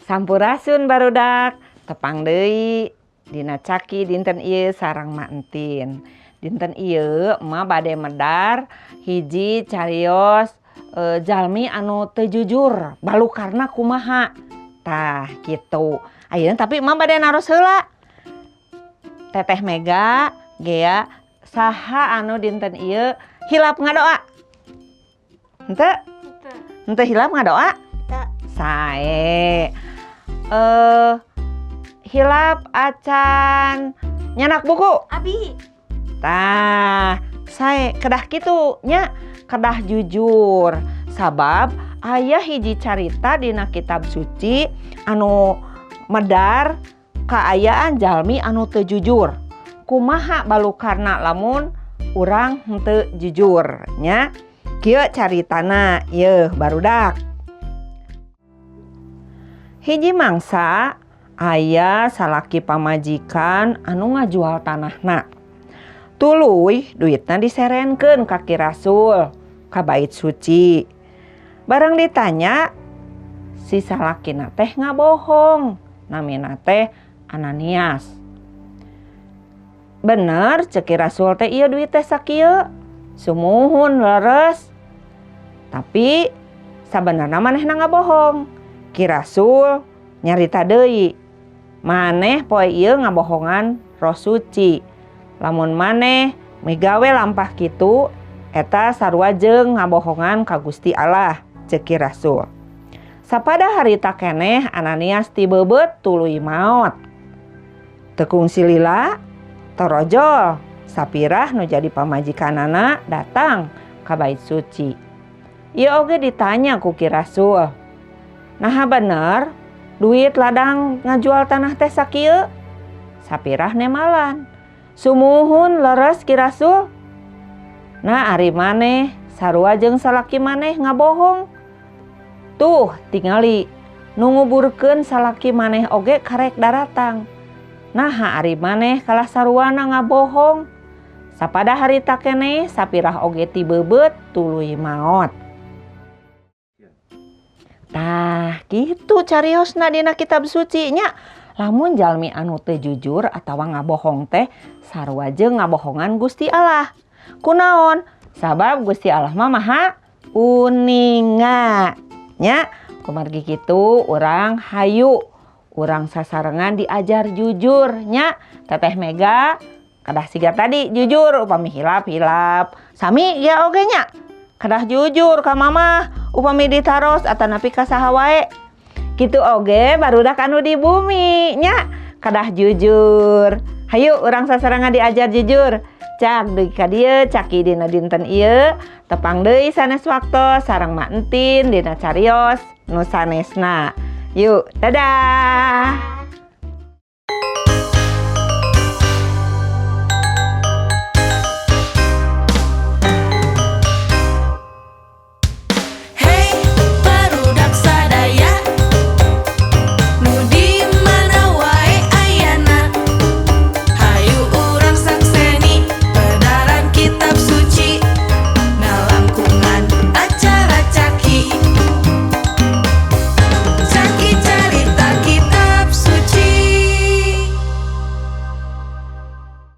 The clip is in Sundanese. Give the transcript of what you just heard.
Sampurasun barudak tepang deui dina caki dinten ieu sareng Ma Entin. Dinten ieu emak bade medar hiji carios jalmi anu teu jujur balukarna kumaha. Tah kitu. Ayeuna tapi emak bade naros heula. Teteh Mega gea saha anu dinten ieu hilap ngadoa? Henteu? Henteu hilap ngadoa? Henteu. Sae. Hilap acan nyanak buku? Abi. Tah, sae kedah kitu nya, kedah jujur. Sabab aya hiji carita dina kitab suci anu medar kaayaan jalmi anu teu jujur. Kumaha balukarna lamun urang henteu jujur nya. Kieu caritana yeuh barudak. Hiji mangsa aya salaki pamajikan anu ngajual tanahna. Tuluy duitna diserenkeun ka Ki Rasul ka bait suci. Bareng ditanya si salakina teh ngabohong, namina teh Ananias. Bener ceuk Ki Rasul teh ieu duit teh sakieu. Sumuhun leres. Tapi sabenerna manehna ngabohong. Ki Rasul nyarita deui, maneh poe ieu ngabohongan Roh Suci. Lamun maneh migawe lampah kitu eta sarua jeung ngabohongan ka Gusti Allah, ceuk Ki Rasul. Sapada harita keneh Ananias ti beubet tuluy maot. Teu kungsi lila, torojol sapirah nu jadi pamajikanana datang ka bait suci. Ieu oge ditanya ku Ki Rasul, naha bener duit ladang ngajual tanah teh sakieu? Sapirah nemalan. Sumuhun leres Ki Rasul. Nah ari maneh sarua jeung salaki maneh ngabohong. Tuh tingali nu nguburkeun salaki maneh oge karek daratang. Naha ari maneh kalah saruana ngabohong. Sapada harita keneh sapirah oge ti beubet tuluy maot. Tah gitu cariosna dina kitab suci nya. Lamun jalmi anu teu jujur atawa ngabohong teh sarua jeung ngabohongan Gusti Allah. Kunaon? Sabab Gusti Allah mah maha uninga. Nya kumargi kitu urang hayu urang sasarengan diajar jujur nya. Teteh Mega kadah siga tadi jujur upami hilap-hilap. Sami ya oge nya. Kadah jujur ka mamah upami ditaros atanapi ka saha wae. Kitu oge barudak anu di bumi nya. Kadah jujur. Hayu urang sasarengan diajar jujur. Cak deui ka dieu caki dina dinten ieu tepang deui sanes waktos sareng Ma Entin dina carios nu sanesna. Yuk, dadah.